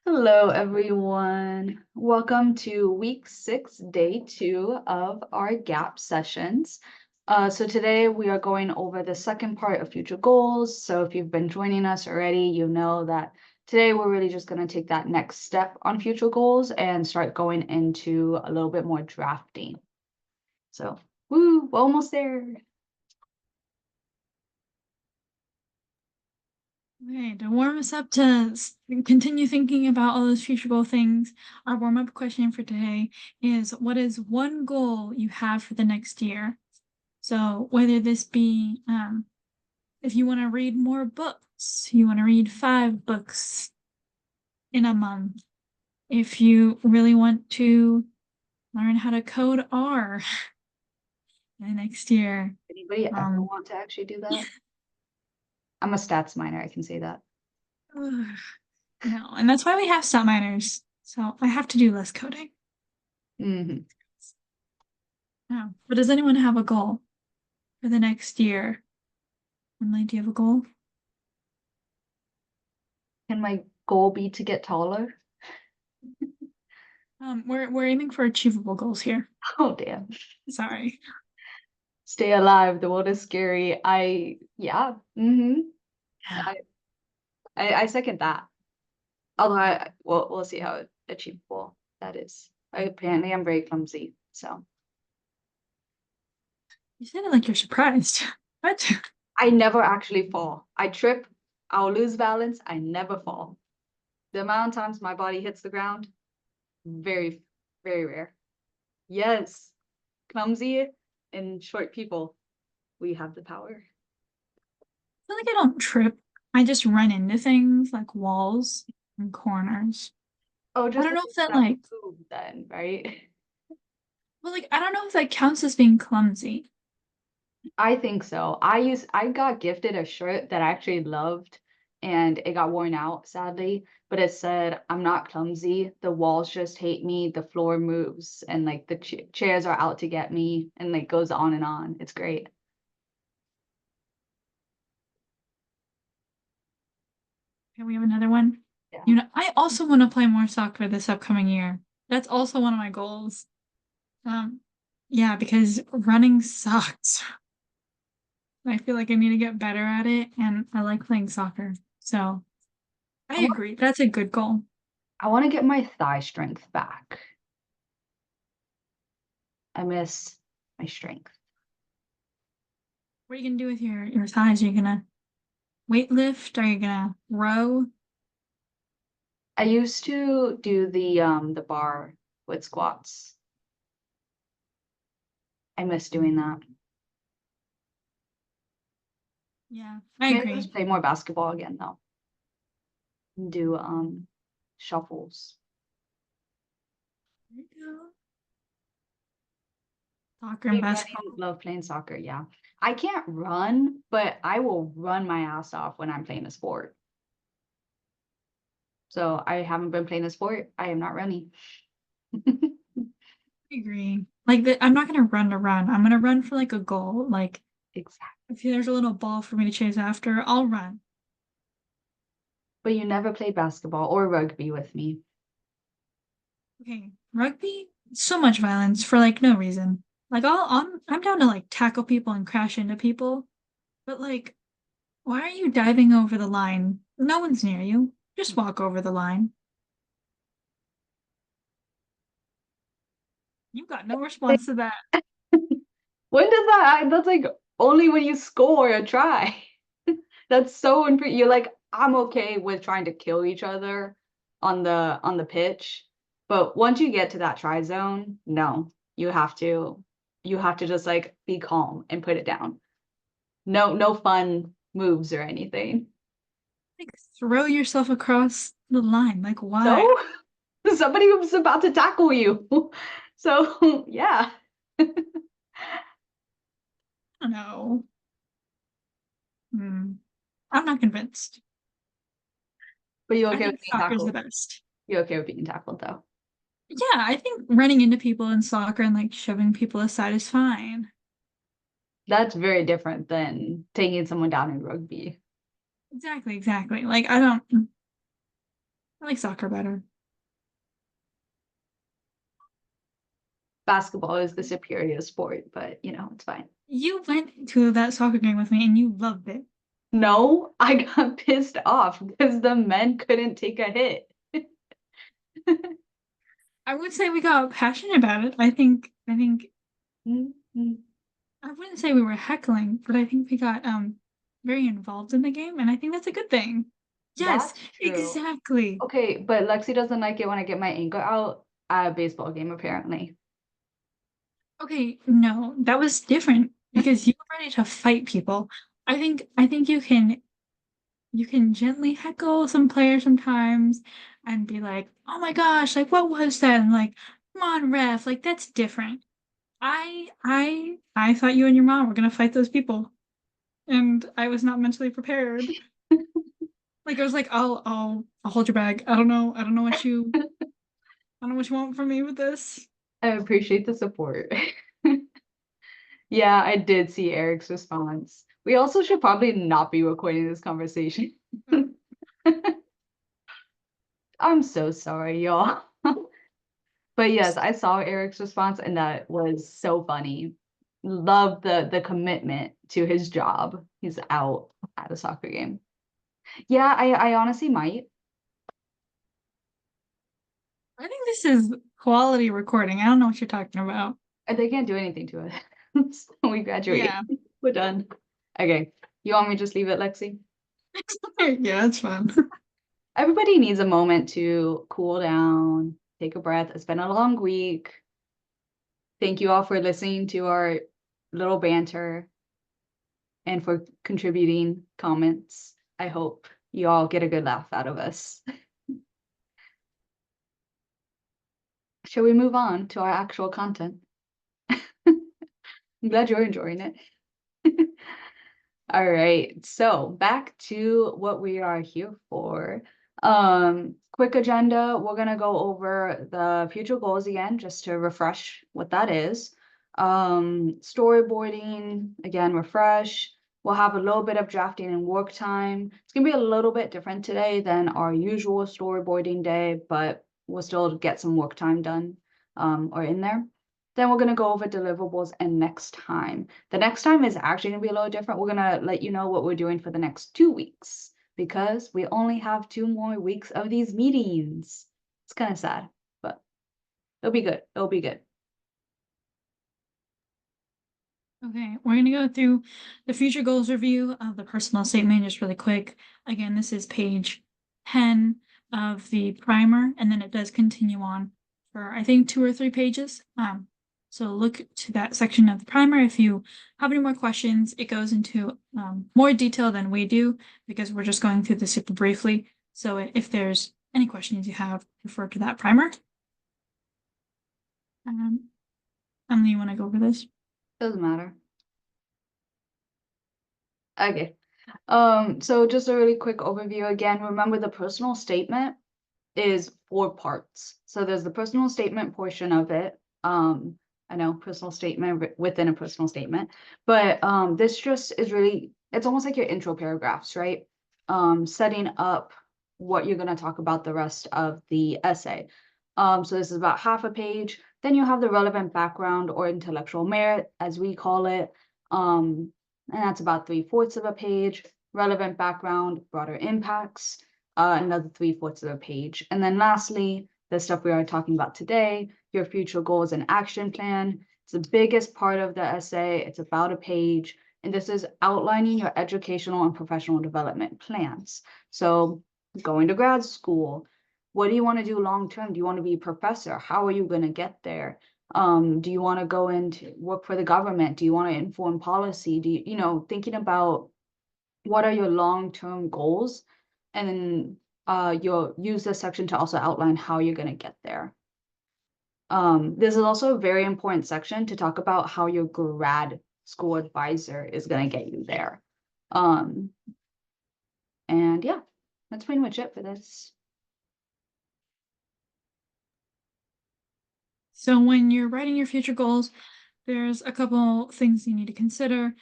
Hello, everyone. Welcome to week 6, day 2 of our gap sessions. So today we are going over the second part of future goals. So if you've been joining us already, you know that today we're really just going to take that next step on future goals and start going into a little bit more drafting. So, woo, we're almost there. Okay, to warm us up to continue thinking about all those future goal things, our warm-up question for today is, what is one goal you have for the next year? So whether this be if you want to read more books, you want to read 5 books in a month, if you really want to learn how to code R in the next year. Anybody ever want to actually do that? I'm a stats minor, I can say that. No, and that's why we have stat minors. So I have to do less coding. Mm-hmm. Oh, but does anyone have a goal for the next year? Emily, do you have a goal? Can my goal be to get taller? We're aiming for achievable goals here. Oh, damn. Sorry. Stay alive. The world is scary. Yeah. Yeah. I, I second that. Although we'll see how achievable that is. Apparently, I'm very clumsy. So You said it like you're surprised. What? I never actually fall. I trip. I'll lose balance. I never fall. The amount of times my body hits the ground, very, very rare. Yes, clumsy and short people, we have the power. I feel like I don't trip. I just run into things like walls and corners. Oh, I just don't like know if that that like, move then, right? well, like I don't know if that counts as being clumsy. I think so. I got gifted a shirt that I actually loved and it got worn out sadly, but it said, "I'm not clumsy. The walls just hate me. The floor moves and like the chairs are out to get me," and like goes on and on. It's great. Okay, we have another one. Yeah. You know, I also want to play more soccer this upcoming year. That's also one of my goals. Um, yeah, because running sucks. I feel like I need to get better at it, and I like playing soccer. So I I want agree. That's a good goal. I want to get my thigh strength back. I miss my strength. What are you gonna do with your thighs? Are you gonna weight lift? Are you gonna row? I used to do the bar with squats. I miss doing that. Yeah, I Maybe let's agree. play more basketball again though. Do shuffles. There you go. Soccer and Hey, running, basketball. love playing soccer. Yeah. I can't run, but I will run my ass off when I'm playing a sport. So I haven't been playing a sport. I am not running. I agree. I'm not gonna run to run. I'm gonna run for like a goal. Like Exactly. if there's a little ball for me to chase after, I'll run. But you never played basketball or rugby with me. Okay, rugby, so much violence for like no reason. Like I'm down to like tackle people and crash into people, but like, why are you diving over the line? No one's near you. Just walk over the line. You've got no response to that. When does that's like only when you score a try. That's so unfair. You're like, I'm okay with trying to kill each other on the pitch, but once you get to that try zone, no, you have to just like be calm and put it down. No fun moves or anything. Like throw yourself across the line. Like why? So somebody was about to tackle you. So yeah. I don't know. I'm not convinced. But you I okay with think being soccer's the tackled? best. You okay with being tackled though? Yeah, I think running into people in soccer and like shoving people aside is fine. That's very different than taking someone down in rugby. Exactly, exactly. Like I don't I like soccer better. Basketball is the superior sport, but it's fine. You went to that soccer game with me and you loved it. No, I got pissed off because the men couldn't take a hit. I would say we got passionate about it. I think Mhm. I wouldn't say we were heckling, but I think we got very involved in the game, and I think that's a good thing. Yes, That's true. exactly. Okay, but Lexi doesn't like it when I get my anger out at a baseball game, apparently. Okay, no, that was different because you were ready to fight people. I think you can gently heckle some players sometimes and be like, "Oh my gosh, like what was that?" And like, "Come on, ref, like that's different." I thought you and your mom were gonna fight those people, and I was not mentally prepared. Like I was like, I'll hold your bag. I don't know what you want from me with this. I appreciate the support. Yeah, I did see Eric's response. We also should probably not be recording this conversation. I'm so sorry, y'all. But yes, I saw Eric's response and that was so funny. Love the commitment to his job. He's out at a soccer game. Yeah, I honestly might. I think this is quality recording. I don't know what you're talking about. They can't do anything to it. We graduate. Yeah. We're done. Okay. You want me to just leave it, Lexi? Yeah, it's fun. Everybody needs a moment to cool down, take a breath. It's been a long week. Thank you all for listening to our little banter and for contributing comments. I hope you all get a good laugh out of us. Shall we move on to our actual content? I'm glad you're enjoying it. All right, so back to what we are here for. Quick agenda. We're gonna go over the future goals again, just to refresh what that is. Storyboarding, again, refresh. We'll have a little bit of drafting and work time. It's gonna be a little bit different today than our usual storyboarding day, but we'll still get some work time done, or in there. Then we're gonna go over deliverables and next time. The next time is actually gonna be a little different. We're gonna let you know what we're doing for the next 2 weeks because we only have 2 more weeks of these meetings. It's kind of sad, but it'll be good. It'll be good. Okay, we're gonna go through the future goals review of the personal statement just really quick. Again, this is page 10 of the primer, and then it does continue on for I think 2 or 3 pages. So look to that section of the primer if you have any more questions. It goes into more detail than we do because we're just going through this super briefly. So if there's any questions you have, refer to that primer. Emily, you want to go over this? Doesn't matter. Okay. So just a really quick overview again. Remember the personal statement is 4 parts. So there's the personal statement portion of it. I know personal statement within a personal statement, but this just is really, it's almost like your intro paragraphs, right? Setting up what you're going to talk about the rest of the essay. So this is about half a page. Then you have the relevant background or intellectual merit, as we call it. And that's about 3/4 of a page. Relevant background, broader impacts, another 3/4 of a page. And then lastly, the stuff we are talking about today, your future goals and action plan. It's the biggest part of the essay. It's about a page. And this is outlining your educational and professional development plans. So going to grad school, what do you want to do long term? Do you want to be a professor? How are you going to get there? Do you want to go into work for the government? Do you want to inform policy? Do you, thinking about what are your long-term goals? And then you'll use this section to also outline how you're going to get there. This is also a very important section to talk about how your grad school advisor is going to get you there. And yeah, that's pretty much it for this. So when you're writing your future goals, there's a couple things you need to consider.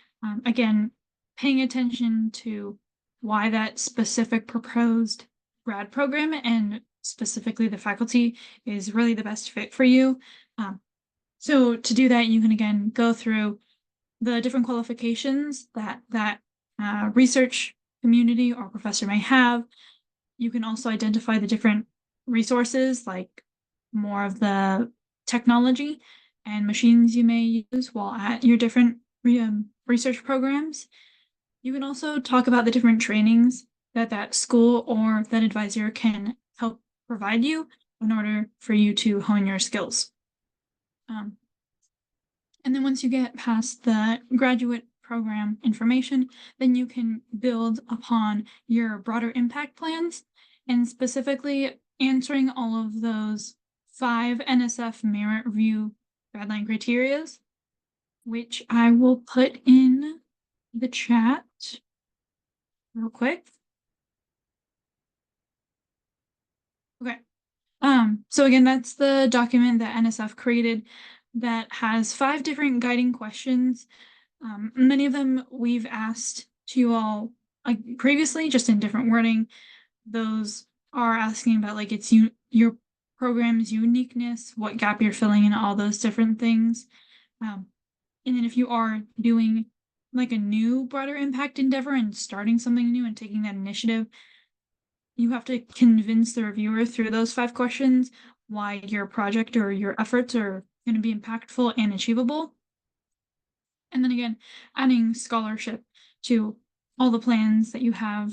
Again, paying attention to why that specific proposed grad program and specifically the faculty is really the best fit for you. So to do that, you can again go through the different qualifications that research community or professor may have. You can also identify the different resources, like more of the technology and machines you may use while at your different research programs. You can also talk about the different trainings that school or that advisor can help provide you in order for you to hone your skills. And then once you get past the graduate program information, then you can build upon your broader impact plans and specifically answering all of those 5 NSF merit review guideline criterias, which I will put in the chat real quick. Okay. So again, that's the document that NSF created that has 5 different guiding questions. Many of them we've asked to you all like previously, just in different wording. Those are asking about like your program's uniqueness, what gap you're filling in, all those different things. And then if you are doing like a new broader impact endeavor and starting something new and taking that initiative, you have to convince the reviewer through those 5 questions why your project or your efforts are going to be impactful and achievable. And then again, adding scholarship to all the plans that you have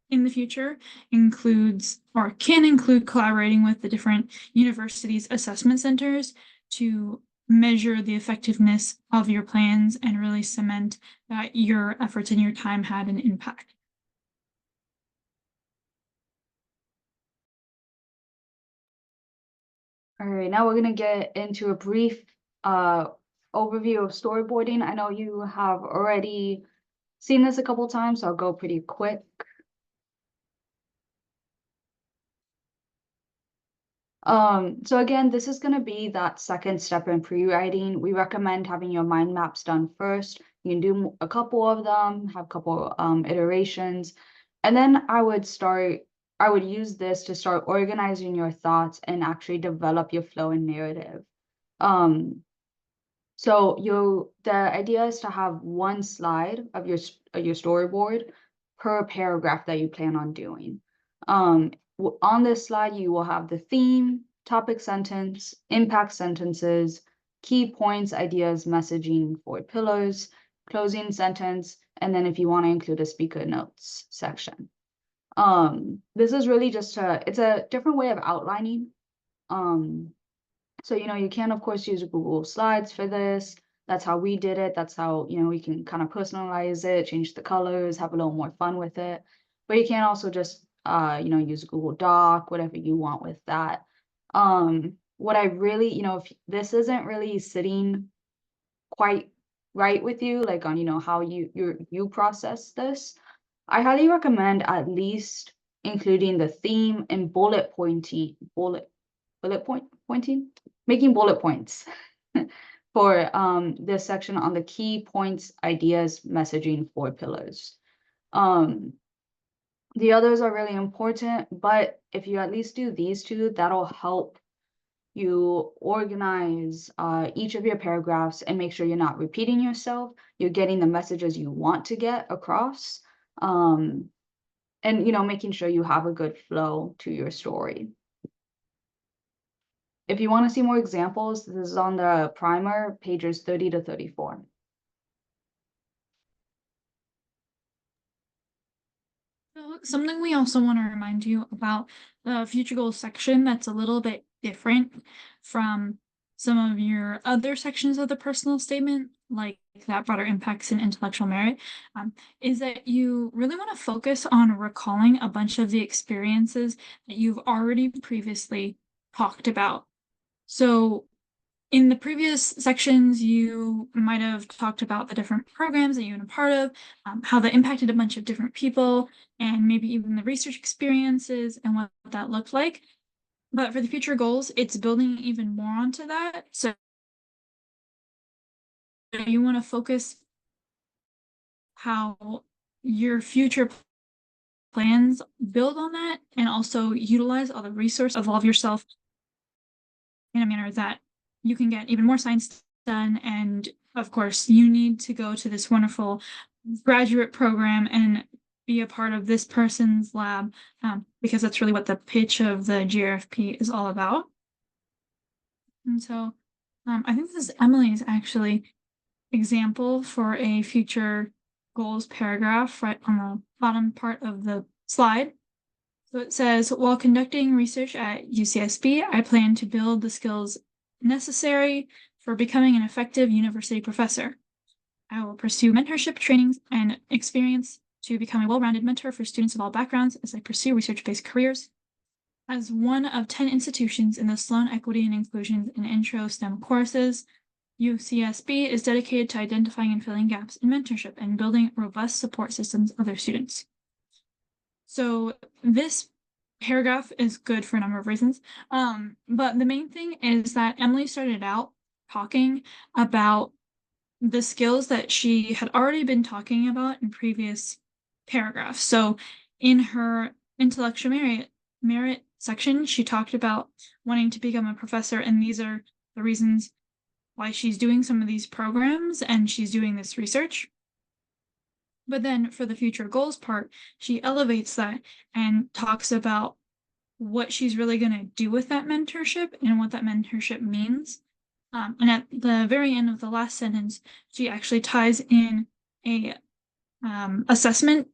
in the future includes or can include collaborating with the different universities' assessment centers to measure the effectiveness of your plans and really cement that your efforts and your time had an impact. All right, now we're gonna get into a brief overview of storyboarding. I know you have already seen this a couple times, so I'll go pretty quick. So again, this is gonna be that second step in pre-writing. We recommend having your mind maps done first. You can do a couple of them, have a couple iterations, and then I would use this to start organizing your thoughts and actually develop your flow and narrative. So the idea is to have one slide of your storyboard per paragraph that you plan on doing. On this slide, you will have the theme, topic sentence, impact sentences, key points, ideas, messaging, 4 pillars, closing sentence, and then if you want to include a speaker notes section. This is really just it's a different way of outlining. So, you can, of course, use Google Slides for this. That's how we did it. That's how, we can kind of personalize it, change the colors, have a little more fun with it. But you can also just, use Google Doc, whatever you want with that. What I really, if this isn't really sitting quite right with you, like on, how you process this, I highly recommend at least including the theme and pointing, making bullet points for this section on the key points, ideas, messaging, 4 pillars. The others are really important, but if you at least do these 2, that'll help you organize each of your paragraphs and make sure you're not repeating yourself. You're getting the messages you want to get across, and making sure you have a good flow to your story. If you want to see more examples, this is on the primer, pages 30 to 34. So something we also want to remind you about the future goals section that's a little bit different from some of your other sections of the personal statement, like that broader impacts and intellectual merit, is that you really want to focus on recalling a bunch of the experiences that you've already previously talked about. So in the previous sections, you might have talked about the different programs that you've been a part of, how that impacted a bunch of different people, and maybe even the research experiences and what that looked like. But for the future goals, it's building even more onto that. So you want to focus how your future plans build on that and also utilize all the resources, evolve yourself in a manner that you can get even more science done. And of course, you need to go to this wonderful graduate program and be a part of this person's lab, because that's really what the pitch of the GRFP is all about. And so I think this is Emily's actually example for a future goals paragraph right on the bottom part of the slide. So it says, while conducting research at UCSB, I plan to build the skills necessary for becoming an effective university professor. I will pursue mentorship trainings and experience to become a well-rounded mentor for students of all backgrounds as I pursue research-based careers. As one of 10 institutions in the Sloan Equity and Inclusion and Intro STEM courses, UCSB is dedicated to identifying and filling gaps in mentorship and building robust support systems of their students. So this paragraph is good for a number of reasons. But the main thing is that Emily started out talking about the skills that she had already been talking about in previous paragraphs. So in her intellectual merit section, she talked about wanting to become a professor, and these are the reasons why she's doing some of these programs and she's doing this research. But then for the future goals part, she elevates that and talks about what she's really going to do with that mentorship and what that mentorship means. And at the very end of the last sentence, she actually ties in a assessment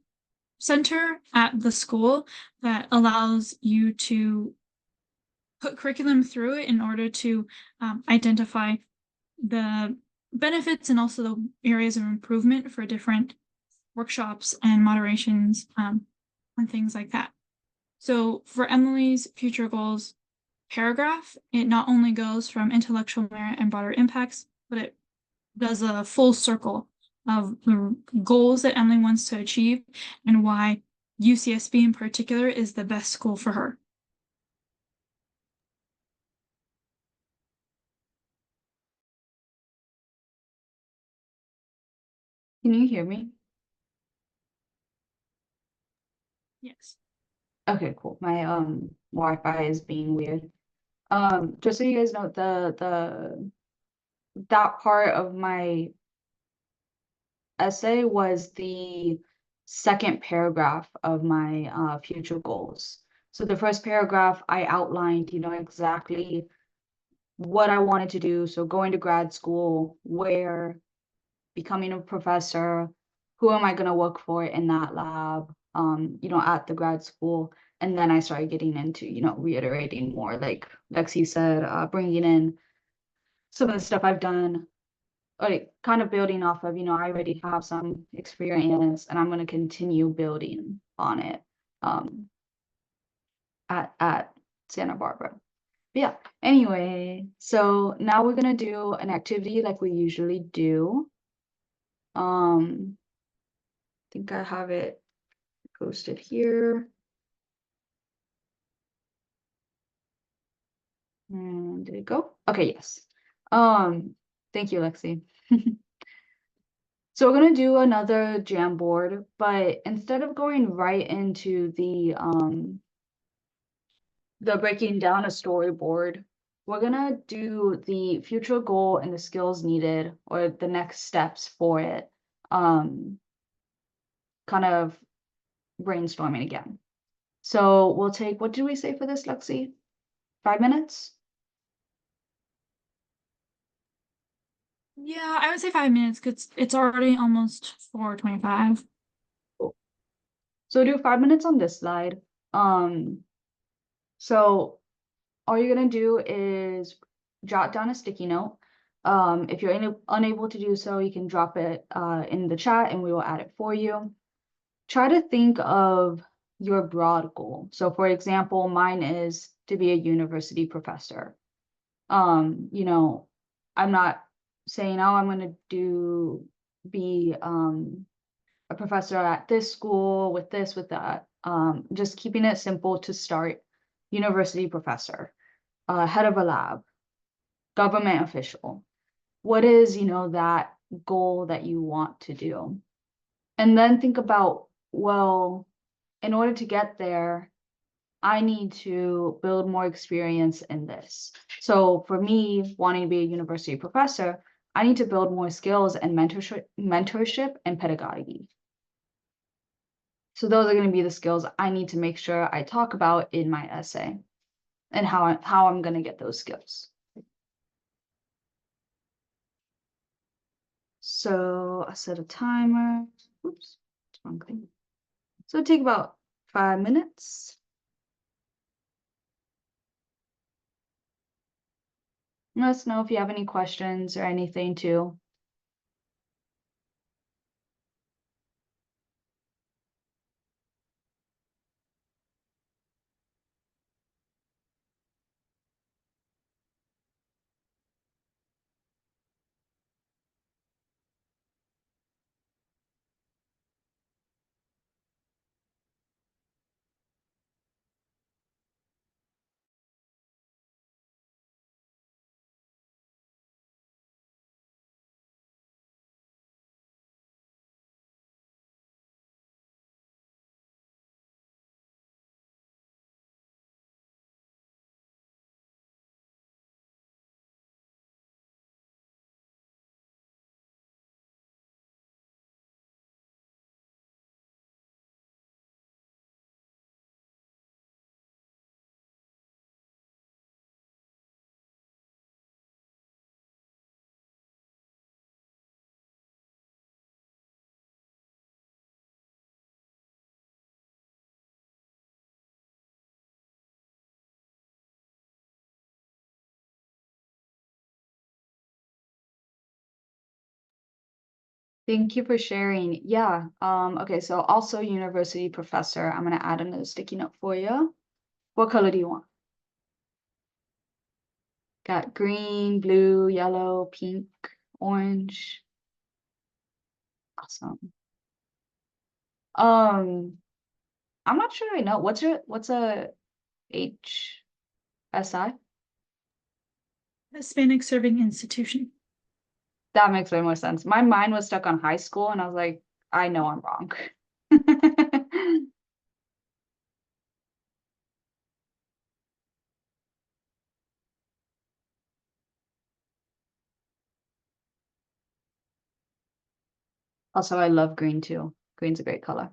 center at the school that allows you to put curriculum through it in order to identify the benefits and also the areas of improvement for different workshops and moderations and things like that. So for Emily's future goals paragraph, it not only goes from intellectual merit and broader impacts, but it does a full circle of the goals that Emily wants to achieve and why UCSB in particular is the best school for her. Can you hear me? Yes. Okay, cool. My Wi-Fi is being weird. Just so you guys know, that part of my essay was the second paragraph of my future goals. So the first paragraph I outlined, exactly what I wanted to do. So going to grad school, where, becoming a professor, who am I going to work for in that lab, at the grad school. And then I started getting into, reiterating more, like Lexi said, bringing in some of the stuff I've done, like kind of building off of, I already have some experience and I'm going to continue building on it at Santa Barbara. But yeah, anyway, so now we're going to do an activity like we usually do. I think I have it posted here. And did it go? Okay, yes. Thank you, Lexi. So we're gonna do another Jamboard, but instead of going right into the breaking down a storyboard, we're gonna do the future goal and the skills needed or the next steps for it. Kind of brainstorming again. So we'll take, what did we say for this, Lexi? 5 minutes? Yeah, I would say 5 minutes because it's already almost 4:25. Cool. So do 5 minutes on this slide. So all you're gonna do is jot down a sticky note. If you're unable to do so, you can drop it in the chat and we will add it for you. Try to think of your broad goal. So for example, mine is to be a university professor. I'm not saying, oh, I'm gonna be a professor at this school with this, with that. Just keeping it simple to start. University professor, head of a lab, government official. What is, that goal that you want to do? And then think about, well, in order to get there, I need to build more experience in this. So for me, wanting to be a university professor, I need to build more skills and mentorship and pedagogy. So those are going to be the skills I need to make sure I talk about in my essay and how I'm going to get those skills. So I set a timer. Oops, wrong thing. So it'll take about 5 minutes. Let us know if you have any questions or anything too. Thank you for sharing. Yeah. Okay, so also university professor. I'm gonna add another sticky note for you. What color do you want? Got green, blue, yellow, pink, orange. Awesome. I'm not sure I know. What's a HSI? Hispanic Serving Institution. That makes way more sense. My mind was stuck on high school and I was like, I know I'm wrong. Also, I love green too. Green's a great color.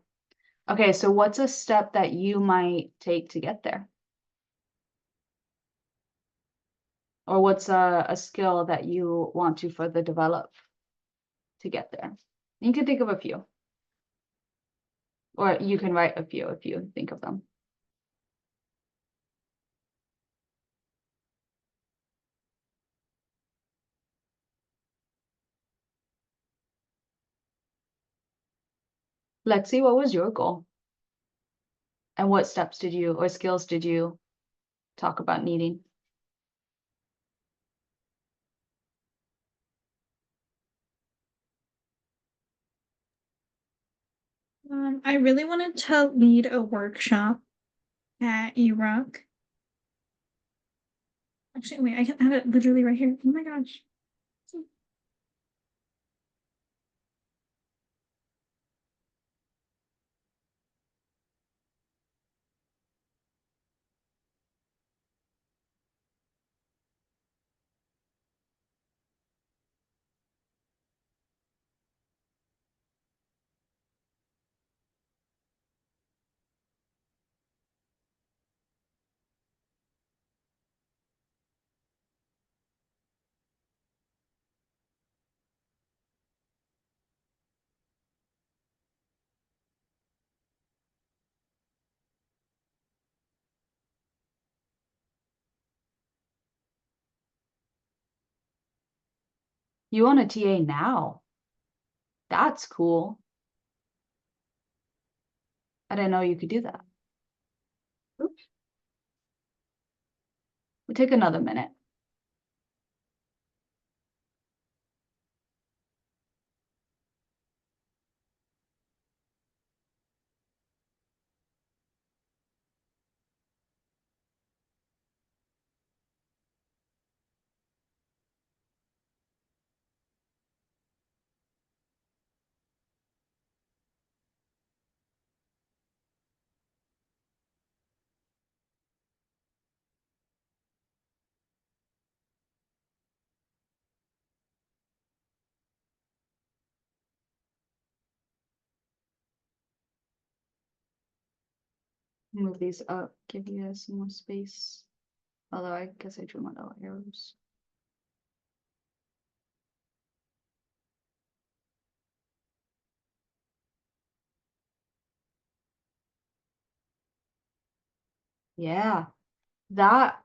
Okay, so what's a step that you might take to get there? Or what's a skill that you want to further develop to get there? You can think of a few, or you can write a few if you think of them. Lexi, what was your goal? And what steps did you, or skills did you talk about needing? I really wanted to lead a workshop at Iraq. Actually, wait, I can have it literally right here. Oh my gosh. You want a TA now? That's cool. I didn't know you could do that. Oops. We'll take another minute. Move these up, give you guys some more space. Although I guess I drew my little arrows. Yeah, that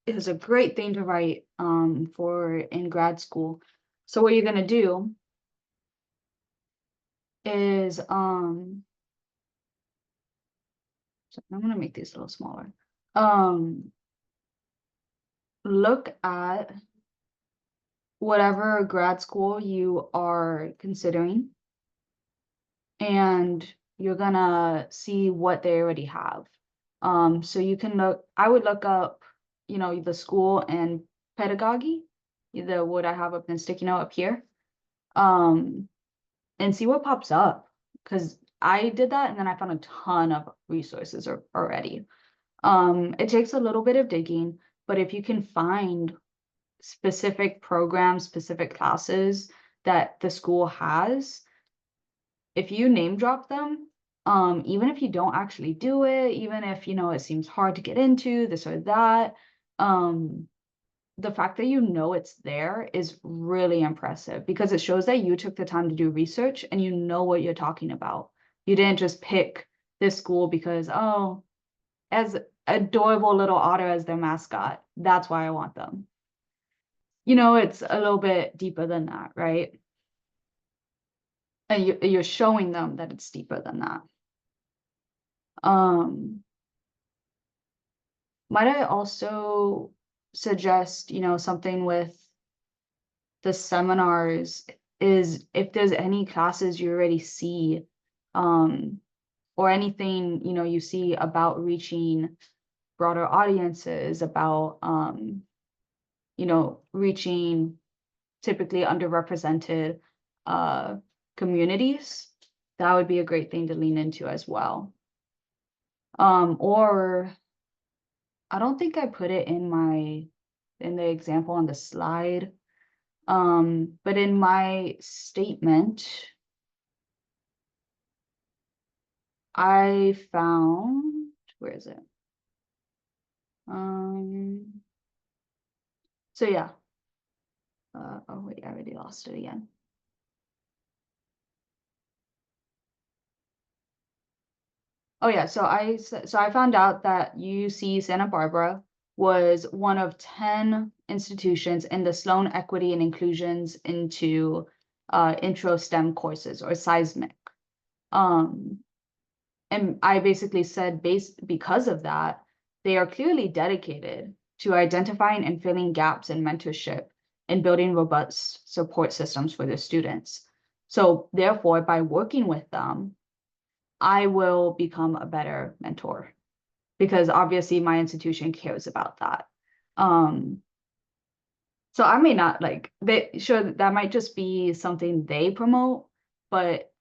is a great thing to write for in grad school. So what you're gonna do is so I'm gonna make these a little smaller. Look at whatever grad school you are considering, and you're gonna see what they already have. So you can look, I would look up, you know, the school and pedagogy, the what I have up and sticky note up here, and see what pops up. Because I did that and then I found a ton of resources already. It takes a little bit of digging, but if you can find specific programs, specific classes that the school has, if you name drop them, even if you don't actually do it, even if, you know, it seems hard to get into this or that, the fact that you know it's there is really impressive because it shows that you took the time to do research and you know what you're talking about. You didn't just pick this school because, oh, as adorable little otter as their mascot, that's why I want them. You know, it's a little bit deeper than that, right? And you're showing them that it's deeper than that. Might I also suggest, you know, something with the seminars is if there's any classes you already see, or anything, you know, you see about reaching broader audiences, about, you know, reaching typically underrepresented communities, that would be a great thing to lean into as well. Or I don't think I put it in the example on the slide. But in my statement, I found, where is it? So yeah. Oh wait, I already lost it again. Oh yeah, so I found out that UC Santa Barbara was one of 10 institutions in the Sloan Equity and Inclusions into intro STEM courses or seismic. And I basically said because of that, they are clearly dedicated to identifying and filling gaps in mentorship and building robust support systems for their students. So therefore, by working with them, I will become a better mentor because obviously my institution cares about that. So I may not like that might just be something they promote, but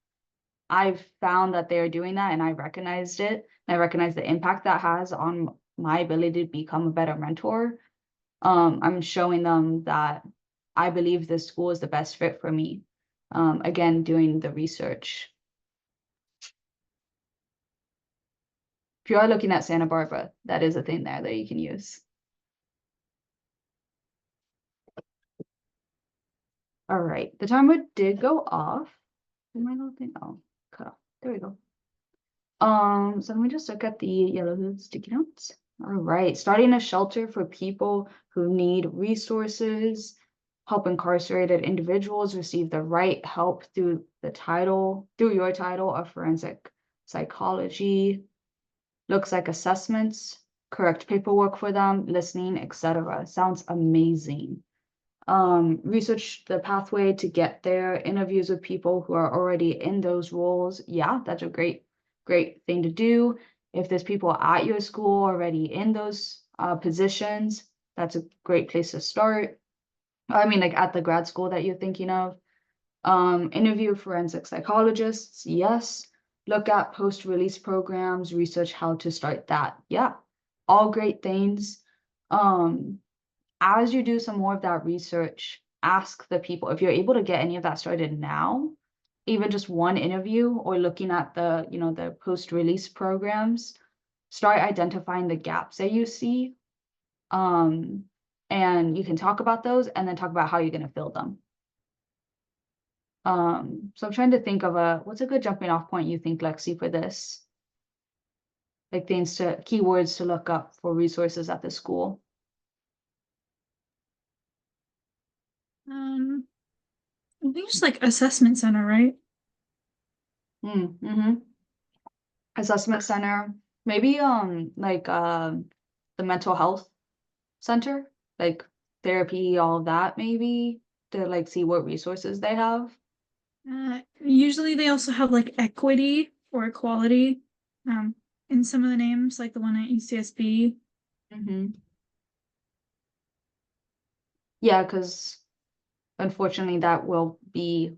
I've found that they're doing that and I recognized it. And I recognize the impact that has on my ability to become a better mentor. I'm showing them that I believe this school is the best fit for me. Again, doing the research. If you are looking at Santa Barbara, that is a thing there that you can use. All right, the timer did go off. My little thing, oh, cut off. There we go. So let me just look at the yellow sticky notes. All right, starting a shelter for people who need resources, help incarcerated individuals receive the right help through your title of forensic psychology. Looks like assessments, correct paperwork for them, listening, etc. Sounds amazing. Research the pathway to get there, interviews with people who are already in those roles. Yeah, that's a great thing to do. If there's people at your school already in those positions, that's a great place to start. I mean, like at the grad school that you're thinking of. Interview forensic psychologists, yes. Look at post-release programs, research how to start that. Yeah, all great things. As you do some more of that research, ask the people if you're able to get any of that started now, even just one interview or looking at the, you know, the post-release programs. start identifying the gaps that you see. And you can talk about those and then talk about how you're going to fill them. So I'm trying to think of what's a good jumping off point you think, Lexi, for this? Like keywords to look up for resources at the school. I think it's like assessment center, right? Mm-hmm. Assessment center, maybe like the mental health center, like therapy, all of that, maybe to like see what resources they have. Usually they also have like equity or equality in some of the names, like the one at UCSB. Mm-hmm. Yeah, because unfortunately that will be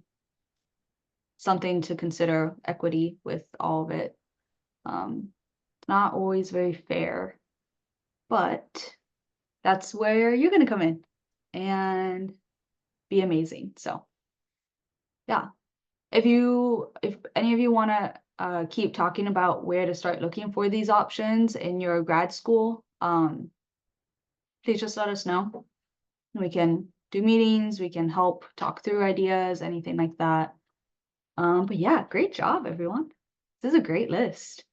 something to consider, equity with all of it. Not always very fair, but that's where you're gonna come in and be amazing. So yeah. If any of you want to keep talking about where to start looking for these options in your grad school, please just let us know. We can do meetings, we can help talk through ideas, anything like that. But yeah, great job, everyone. This is a great list.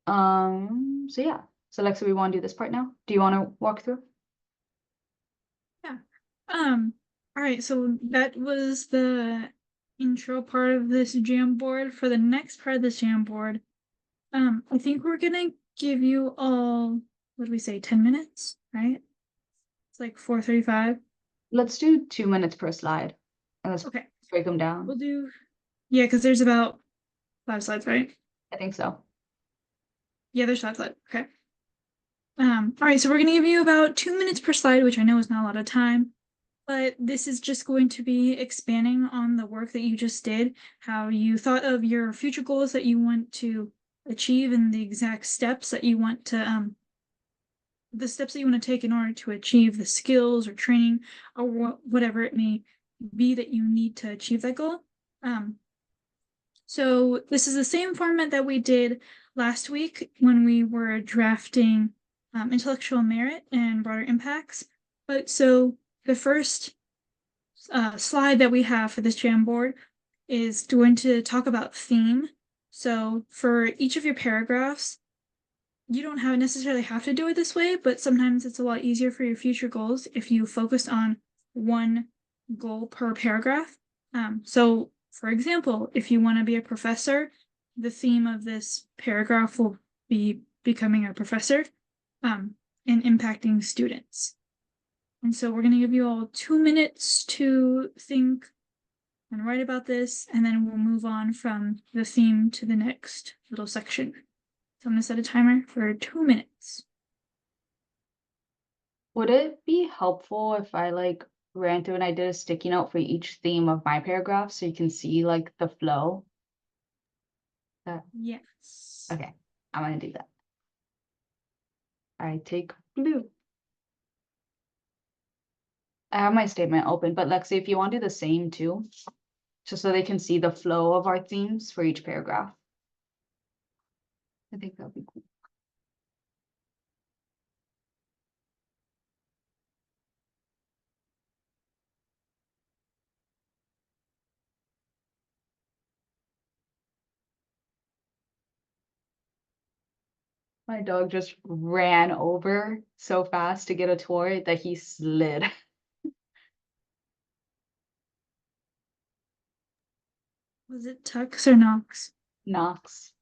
So yeah. So Alexa, we want to do this part now. Do you want to walk through? Yeah. All right, so that was the intro part of this Jamboard. For the next part of this Jamboard, I think we're gonna give you all, what do we say, 10 minutes, right? It's like 4:35. Let's do 2 minutes per slide. And let's Okay, break them down. we'll do, yeah, because there's about 5 slides, right? I think so. Yeah, there's 5 slides. Okay. All right, so we're gonna give you about 2 minutes per slide, which I know is not a lot of time, but this is just going to be expanding on the work that you just did, how you thought of your future goals that you want to achieve and the exact steps that you want to the steps that you want to take in order to achieve the skills or training or whatever it may be that you need to achieve that goal. So this is the same format that we did last week when we were drafting intellectual merit and broader impacts. But so the first slide that we have for this Jamboard is going to talk about theme. So for each of your paragraphs, you don't necessarily have to do it this way, but sometimes it's a lot easier for your future goals if you focus on one goal per paragraph. So for example, if you want to be a professor, the theme of this paragraph will be becoming a professor and impacting students. And so we're going to give you all 2 minutes to think and write about this, and then we'll move on from the theme to the next little section. So I'm going to set a timer for 2 minutes. Would it be helpful if I like ran through and I did a sticky note for each theme of my paragraph so you can see like the flow? Yes. Okay, I'm gonna do that. I take blue. I have my statement open, but Lexi, if you want to do the same too, just so they can see the flow of our themes for each paragraph. I think that'd be cool. My dog just ran over so fast to get a toy that he slid. Was it Tux or Knox? Knox.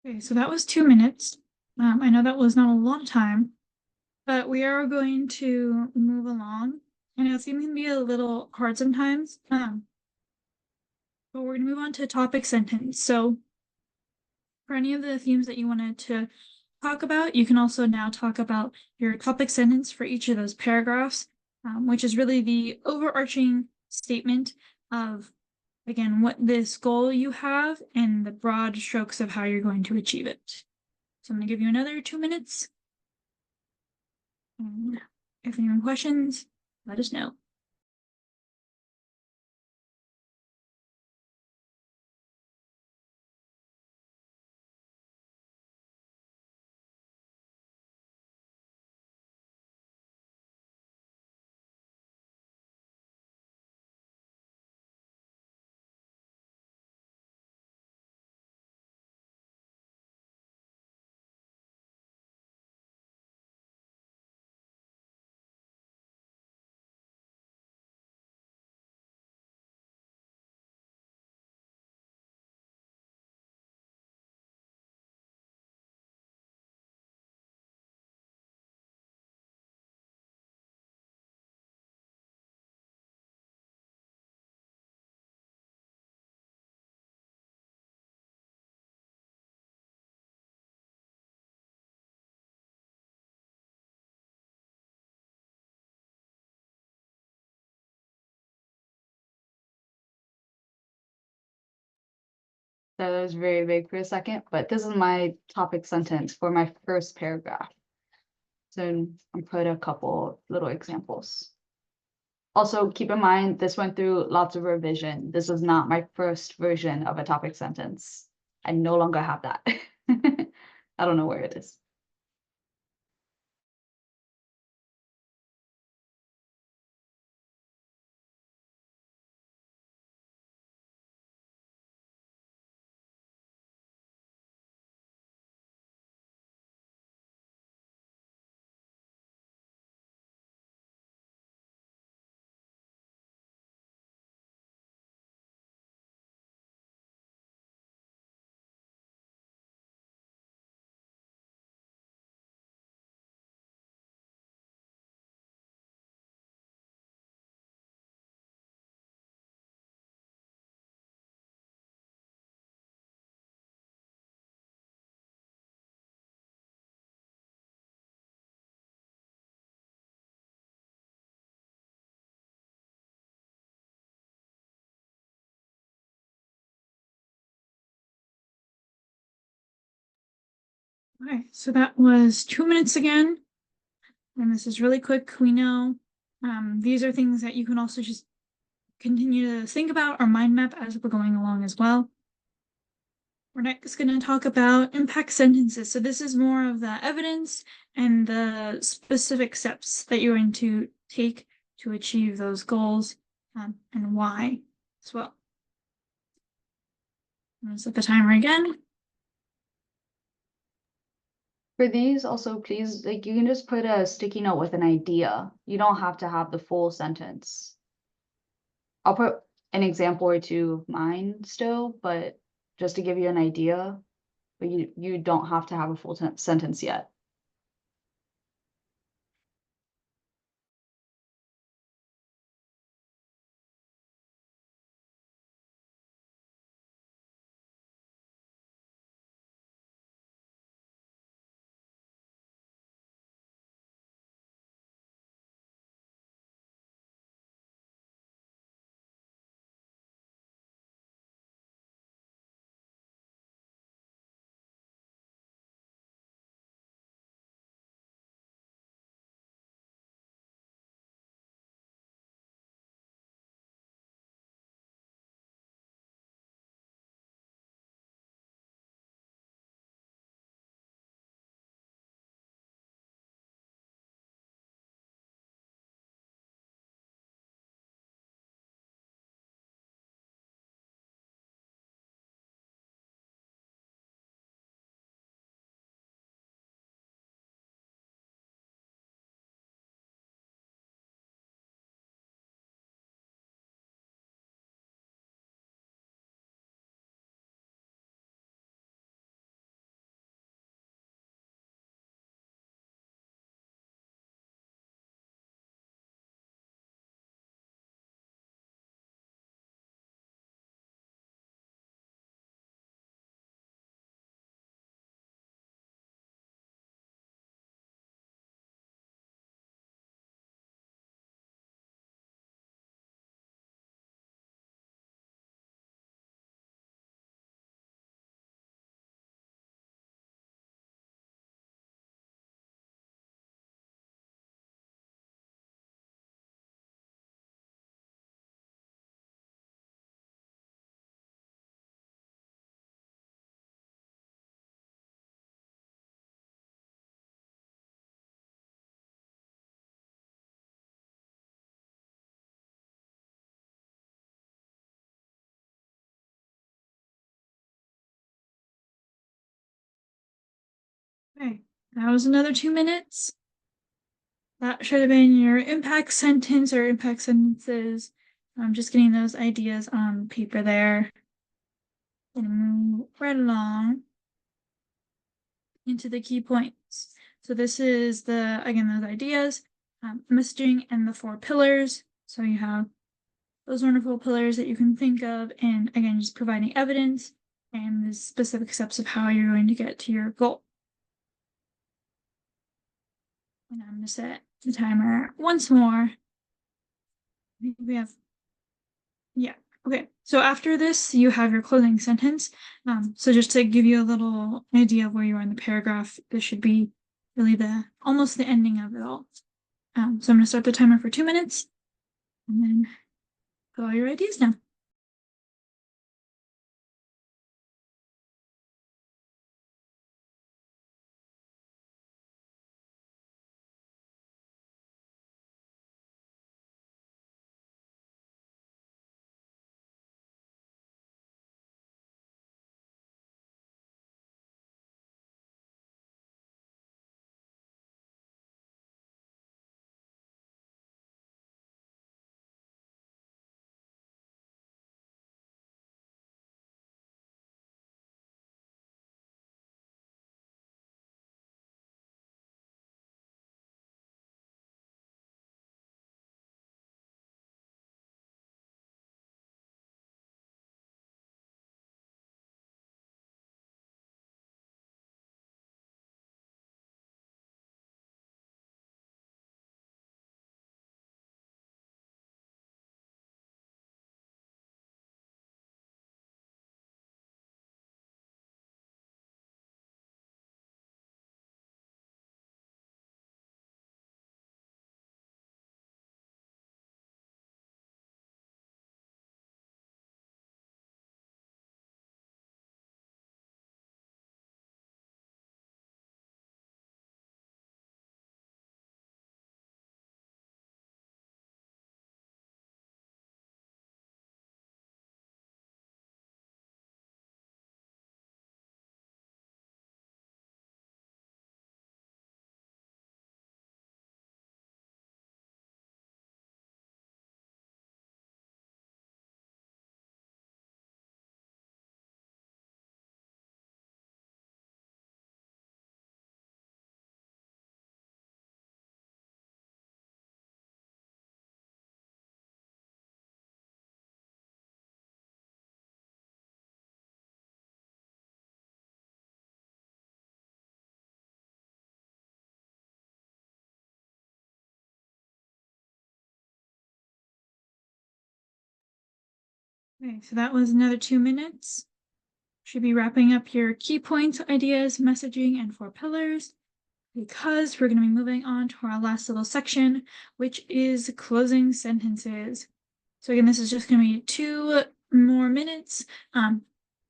Okay, so that was 2 minutes. I know that was not a lot of time, but we are going to move along. I know it's even gonna be a little hard sometimes. But we're gonna move on to topic sentence. So for any of the themes that you wanted to talk about, you can also now talk about your topic sentence for each of those paragraphs, which is really the overarching statement of, again, what this goal you have and the broad strokes of how you're going to achieve it. So I'm going to give you another 2 minutes. And if you have questions, let us know. That was very vague for a second, but this is my topic sentence for my first paragraph. So I put a couple little examples. Also, keep in mind, this went through lots of revision. This is not my first version of a topic sentence. I no longer have that. I don't know where it is. Okay, so that was 2 minutes again. And this is really quick. We know these are things that you can also just continue to think about or mind map as we're going along as well. We're next going to talk about impact sentences. So this is more of the evidence and the specific steps that you're going to take to achieve those goals, and why as well. I'm going to set the timer again. For these also, please, like you can just put a sticky note with an idea. You don't have to have the full sentence. I'll put an example or two of mine still, but just to give you an idea, but you don't have to have a full sentence yet. Okay, that was another 2 minutes. That should have been your impact sentence or impact sentences. I'm just getting those ideas on paper there. And move right along into the key points. So this is again, those ideas, messaging, and the 4 pillars. So you have those wonderful pillars that you can think of, and again, just providing evidence and the specific steps of how you're going to get to your goal. And I'm going to set the timer once more. I think we have, yeah, okay. So after this, you have your closing sentence. So just to give you a little idea of where you are in the paragraph, this should be really almost the ending of it all. So I'm going to start the timer for 2 minutes, and then put all your ideas down. Okay, so that was another 2 minutes. Should be wrapping up your key points, ideas, messaging, and 4 pillars, because we're going to be moving on to our last little section, which is closing sentences. So again, this is just going to be 2 more minutes.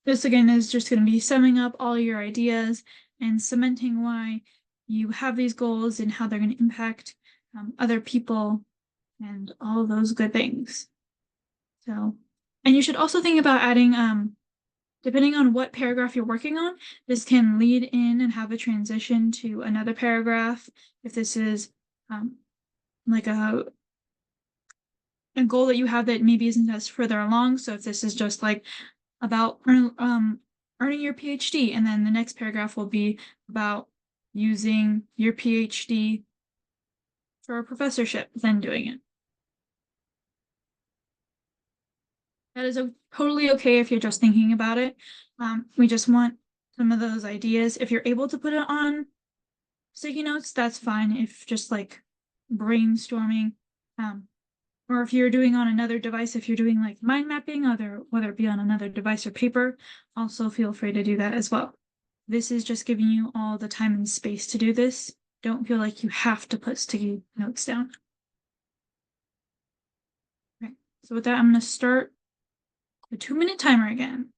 This again is just going to be summing up all your ideas and cementing why you have these goals and how they're going to impact other people and all those good things. So, and you should also think about adding, depending on what paragraph you're working on, this can lead in and have a transition to another paragraph. If this is like a goal that you have that maybe isn't as further along. So if this is just like about earning your PhD, and then the next paragraph will be about using your PhD for a professorship, then doing it. That is totally okay if you're just thinking about it. We just want some of those ideas. If you're able to put it on sticky notes, that's fine. If just like brainstorming, or if you're doing on another device, if you're doing like mind mapping, whether it be on another device or paper, also feel free to do that as well. This is just giving you all the time and space to do this. Don't feel like you have to put sticky notes down. Okay, so with that, I'm going to start the 2-minute timer again.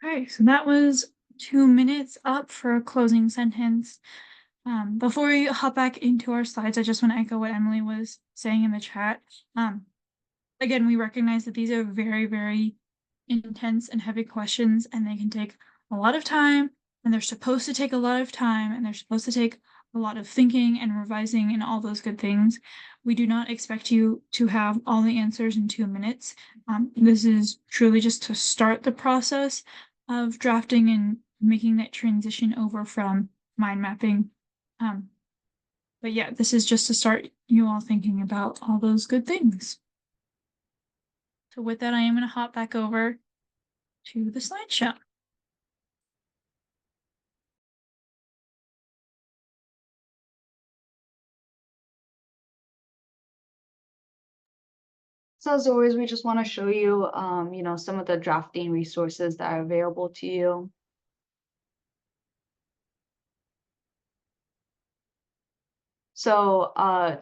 Okay, so that was 2 minutes up for a closing sentence. Before we hop back into our slides, I just want to echo what Emily was saying in the chat. Again, we recognize that these are very, very intense and heavy questions, and they can take a lot of time, and they're supposed to take a lot of time, and they're supposed to take a lot of thinking and revising and all those good things. We do not expect you to have all the answers in 2 minutes. This is truly just to start the process of drafting and making that transition over from mind mapping. But yeah, this is just to start you all thinking about all those good things. So with that, I am going to hop back over to the slideshow. So as always, we just want to show you, some of the drafting resources that are available to you. So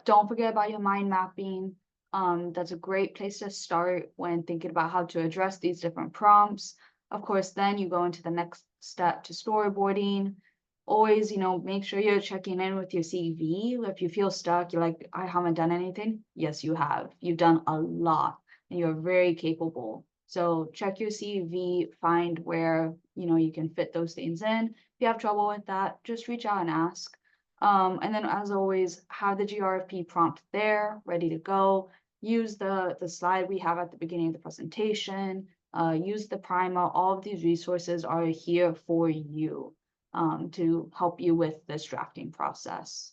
don't forget about your mind mapping. That's a great place to start when thinking about how to address these different prompts. Of course, then you go into the next step to storyboarding. Always, make sure you're checking in with your CV. If you feel stuck, you're like, I haven't done anything. Yes, you have. You've done a lot and you're very capable. So check your CV, find where, you can fit those things in. If you have trouble with that, just reach out and ask. And then as always, have the GRFP prompt there, ready to go. Use the slide we have at the beginning of the presentation. Use the primer. All of these resources are here for you to help you with this drafting process.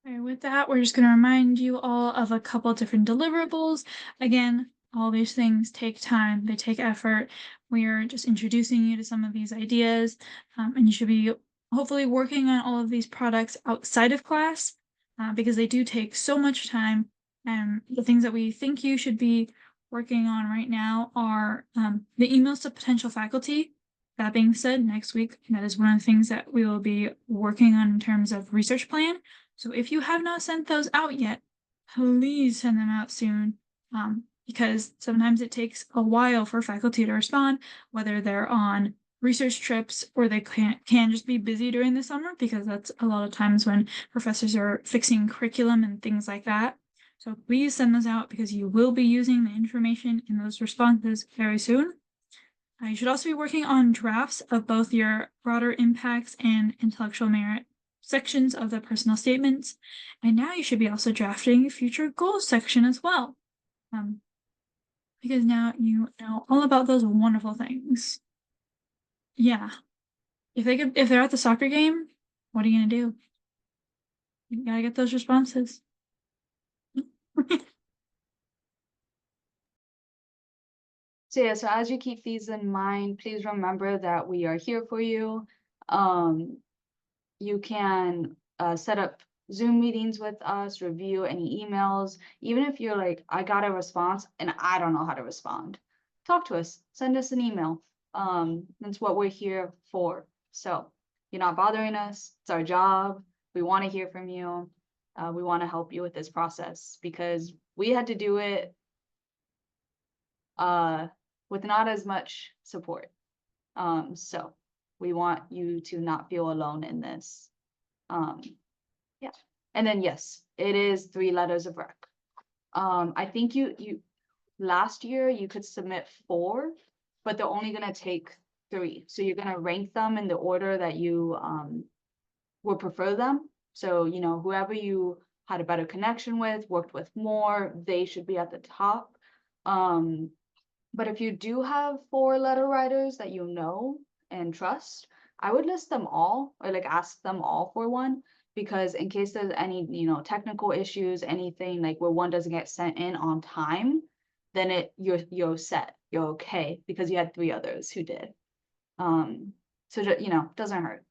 Okay, with that, we're just going to remind you all of a couple different deliverables. Again, all these things take time, they take effort. We are just introducing you to some of these ideas, and you should be hopefully working on all of these products outside of class because they do take so much time. And the things that we think you should be working on right now are the emails to potential faculty. That being said, next week, that is one of the things that we will be working on in terms of research plan. So if you have not sent those out yet, please send them out soon. Because sometimes it takes a while for faculty to respond, whether they're on research trips or they can just be busy during the summer, because that's a lot of times when professors are fixing curriculum and things like that. So please send those out because you will be using the information in those responses very soon. You should also be working on drafts of both your broader impacts and intellectual merit sections of the personal statements. And now you should be also drafting future goals section as well. Because now you know all about those wonderful things. Yeah. If they're at the soccer game, what are you gonna do? You gotta get those responses. So yeah, so as you keep these in mind, please remember that we are here for you. You can set up Zoom meetings with us, review any emails. Even if you're like, I got a response and I don't know how to respond, talk to us, send us an email. That's what we're here for. So you're not bothering us. It's our job. We want to hear from you. We want to help you with this process because we had to do it with not as much support. So we want you to not feel alone in this. Yeah. And then yes, it is 3 letters of rec. I think you last year you could submit 4, but they're only gonna take 3. So you're gonna rank them in the order that you would prefer them. So, whoever you had a better connection with, worked with more, they should be at the top. But if you do have 4 letter writers that you know and trust, I would list them all or like ask them all for one, because in case there's any, technical issues, anything like where one doesn't get sent in on time, then you're set, you're okay because you had 3 others who did. So doesn't hurt.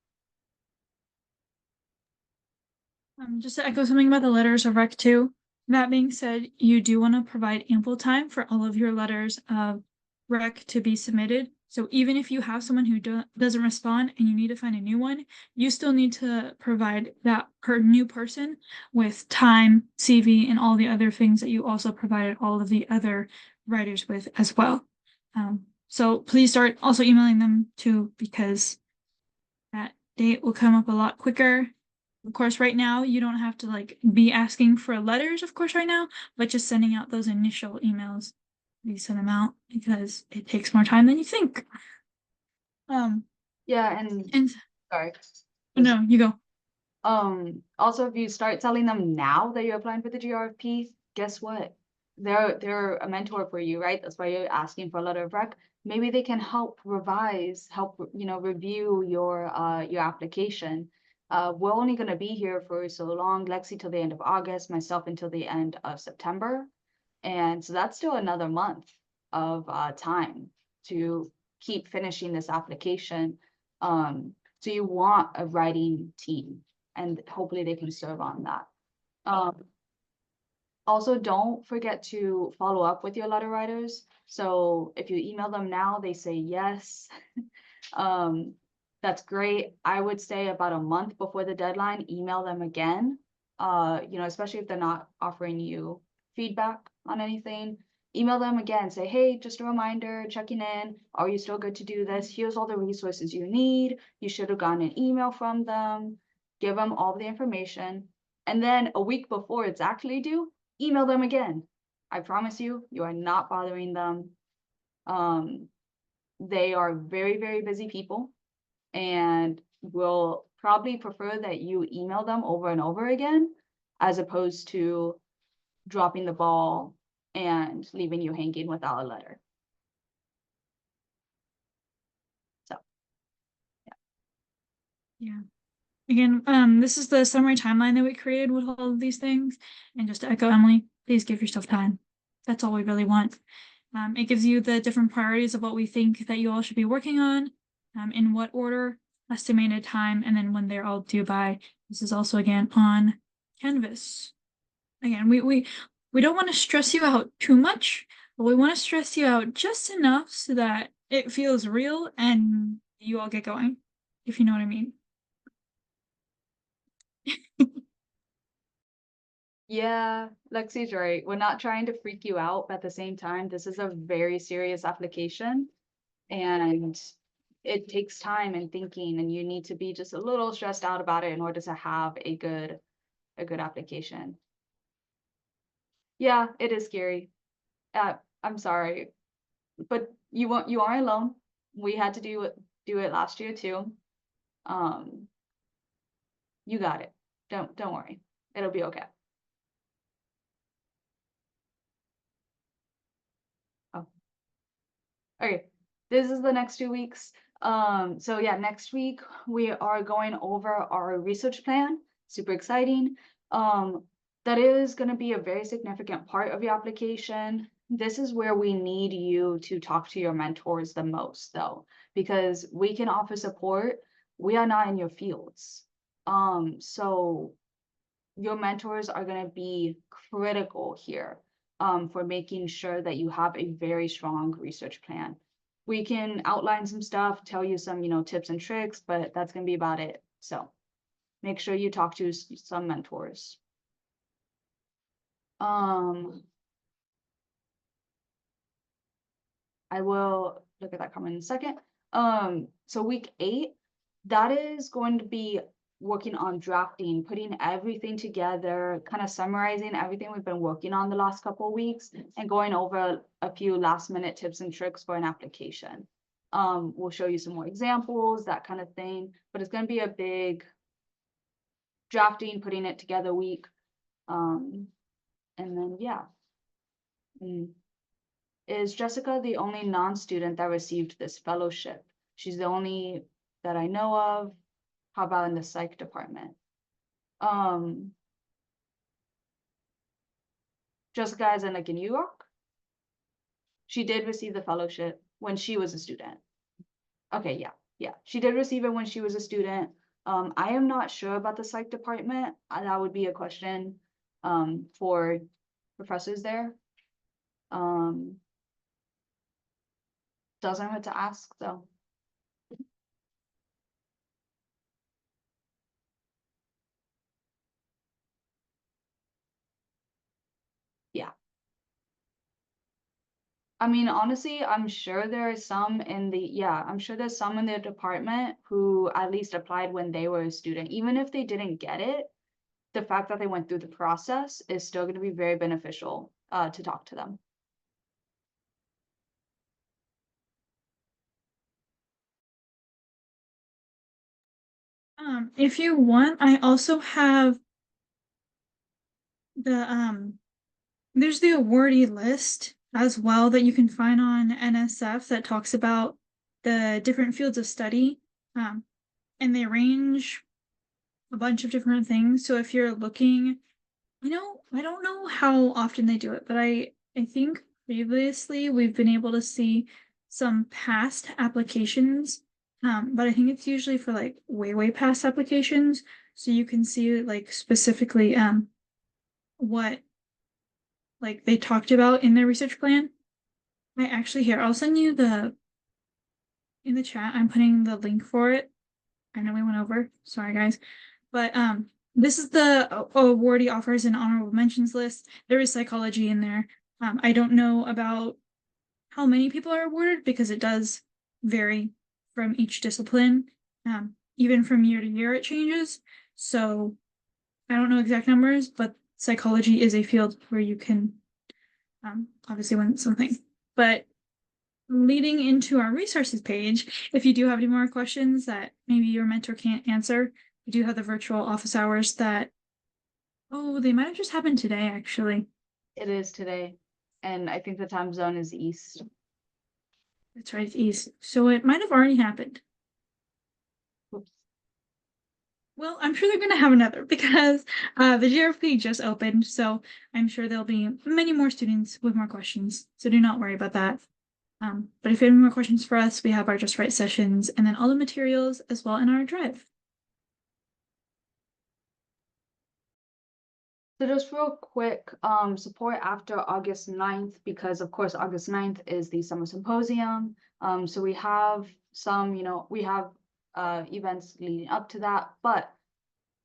Just to echo something about the letters of rec too. That being said, you do want to provide ample time for all of your letters of rec to be submitted. So even if you have someone who doesn't respond and you need to find a new one, you still need to provide that new person with time, CV, and all the other things that you also provided all of the other writers with as well. So please start also emailing them too, because that date will come up a lot quicker. Of course, right now you don't have to like be asking for letters, of course, right now, but just sending out those initial emails. You send them out because it takes more time than you think. Yeah, and And sorry. no, you go. Also, if you start telling them now that you're applying for the GRFP, guess what? They're a mentor for you, right? That's why you're asking for a letter of rec. Maybe they can help revise, help, review your application. We're only gonna be here for so long, Lexi till the end of August, myself until the end of September. And so that's still another month of time to keep finishing this application. So you want a writing team, and hopefully they can serve on that. Also, don't forget to follow up with your letter writers. So if you email them now, they say yes. That's great. I would say about a month before the deadline, email them again. Especially if they're not offering you feedback on anything. Email them again, say, hey, just a reminder, checking in. Are you still good to do this? Here's all the resources you need. You should have gotten an email from them. Give them all the information. And then a week before it's actually due, email them again. I promise you, you are not bothering them. They are very, very busy people and will probably prefer that you email them over and over again, as opposed to dropping the ball and leaving you hanging without a letter. So, Yeah. Again, this is the summary timeline that we created with all of these things. And just to echo Emily, please give yourself time. That's all we really want. It gives you the different priorities of what we think that you all should be working on, in what order, estimated time, and then when they're all due by. This is also again on Canvas. Again, we don't want to stress you out too much, but we want to stress you out just enough so that it feels real and you all get going, if you know what I mean. yeah, Lexi's right. We're not trying to freak you out, but at the same time, this is a very serious application and it takes time and thinking, and you need to be just a little stressed out about it in order to have a good application. Yeah, it is scary. I'm sorry, but you aren't alone. We had to do it last year too. You got it. Don't worry. It'll be okay. Oh, okay. This is the next 2 weeks. So yeah, next week we are going over our research plan. Super exciting. That is going to be a very significant part of your application. This is where we need you to talk to your mentors the most, though, because we can offer support. We are not in your fields. So your mentors are going to be critical here, for making sure that you have a very strong research plan. We can outline some stuff, tell you some, tips and tricks, but that's going to be about it. So make sure you talk to some mentors. I will look at that comment in a second. So week 8, that is going to be working on drafting, putting everything together, kind of summarizing everything we've been working on the last couple of weeks, and going over a few last minute tips and tricks for an application. We'll show you some more examples, that kind of thing, but it's going to be a big drafting, putting it together week. And then, yeah. Is Jessica the only non-student that received this fellowship? She's the only that I know of. How about in the psych department? Jessica is in like in New York. She did receive the fellowship when she was a student. Okay, yeah. She did receive it when she was a student. I am not sure about the psych department. That would be a question for professors there. Doesn't hurt to ask, though. Yeah. I mean, honestly, I'm sure there are some I'm sure there's some in their department who at least applied when they were a student. Even if they didn't get it, the fact that they went through the process is still going to be very beneficial to talk to them. If you want, I also have the there's the awardee list as well that you can find on NSF that talks about the different fields of study. And they range a bunch of different things. So if you're looking, I don't know how often they do it, but I think previously we've been able to see some past applications. But I think it's usually for like way past applications. So you can see like specifically what like they talked about in their research plan. I actually here, I'll send you in the chat. I'm putting the link for it. I know we went over. Sorry guys. But this is the awardee offers and honorable mentions list. There is psychology in there. I don't know about how many people are awarded because it does vary from each discipline. Even from year to year it changes. So I don't know exact numbers, but psychology is a field where you can obviously win something. But leading into our resources page, if you do have any more questions that maybe your mentor can't answer, we do have the virtual office hours that, they might have just happened today, actually. It is today, and I think the time zone is East. That's right, it's east. So it might have already happened. Oops. Well, I'm sure they're going to have another because the GRFP just opened, so I'm sure there'll be many more students with more questions. So do not worry about that. But if you have any more questions for us, we have our Just Right sessions and then all the materials as well in our drive. So just real quick, support after August 9th, because of course, August 9th is the summer symposium. So we have some, we have events leading up to that, but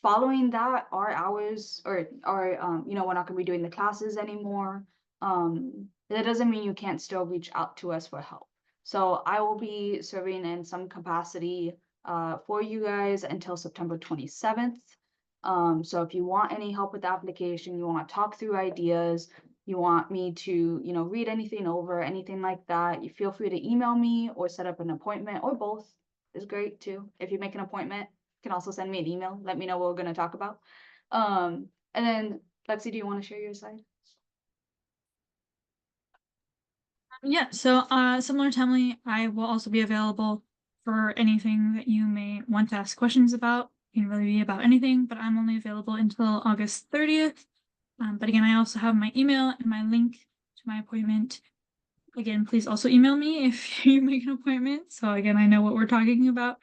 following that, our hours or our, we're not gonna be doing the classes anymore. That doesn't mean you can't still reach out to us for help. So I will be serving in some capacity for you guys until September 27th. So if you want any help with the application, you want to talk through ideas, you want me to, read anything over, anything like that, you feel free to email me or set up an appointment, or both is great too. If you make an appointment, you can also send me an email, let me know what we're going to talk about. And then Lexi, do you want to share your side? Yeah, so similar to Emily, I will also be available for anything that you may want to ask questions about. It can really be about anything, but I'm only available until August 30th. But again, I also have my email and my link to my appointment. Again, please also email me if you make an appointment. So again, I know what we're talking about,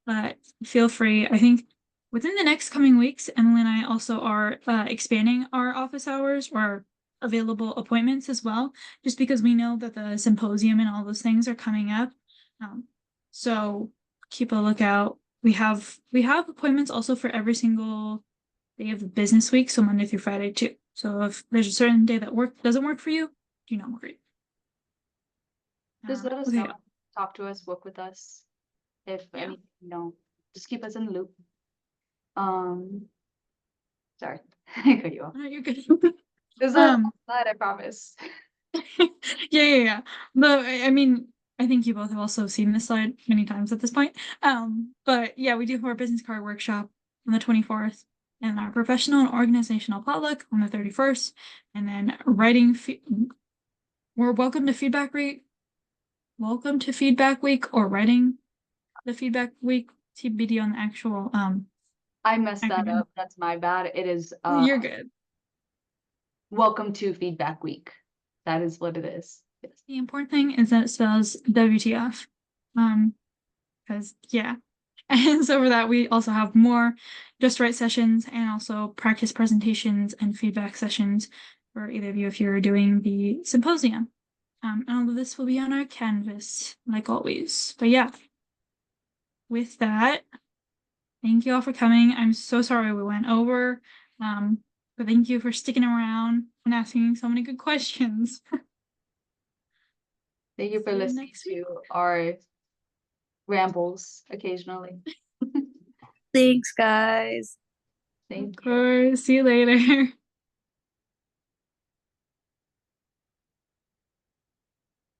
but feel free. I think within the next coming weeks, Emily and I also are expanding our office hours or available appointments as well, just because we know that the symposium and all those things are coming up. So keep a lookout. We have appointments also for every single day of the business week, so Monday through Friday too. So if there's a certain day that doesn't work for you, do not worry. Just let us Okay. know, talk to us, work with us. If any, just keep us in the loop. Sorry, I cut you off. No, you're good. There's a slide, I promise. Yeah. But I mean, I think you both have also seen this slide many times at this point. But yeah, we do have our business card workshop on the 24th, and our professional and organizational potluck on the 31st, and then writing. We're welcome to feedback week. Welcome to feedback week or writing the feedback week TBD on the actual I messed that acronym. up. That's my bad. It is You're good. welcome to feedback week. That is what it is. Yes. The important thing is that it spells WTF. Because yeah. And so for that, we also have more Just Right sessions and also practice presentations and feedback sessions for either of you if you're doing the symposium. And all of this will be on our Canvas, like always. But yeah, with that, thank you all for coming. I'm so sorry we went over. But thank you for sticking around and asking so many good questions. Thank you for See you listening next week. to our rambles occasionally. Thanks, guys. Thank Of you. course. See you later.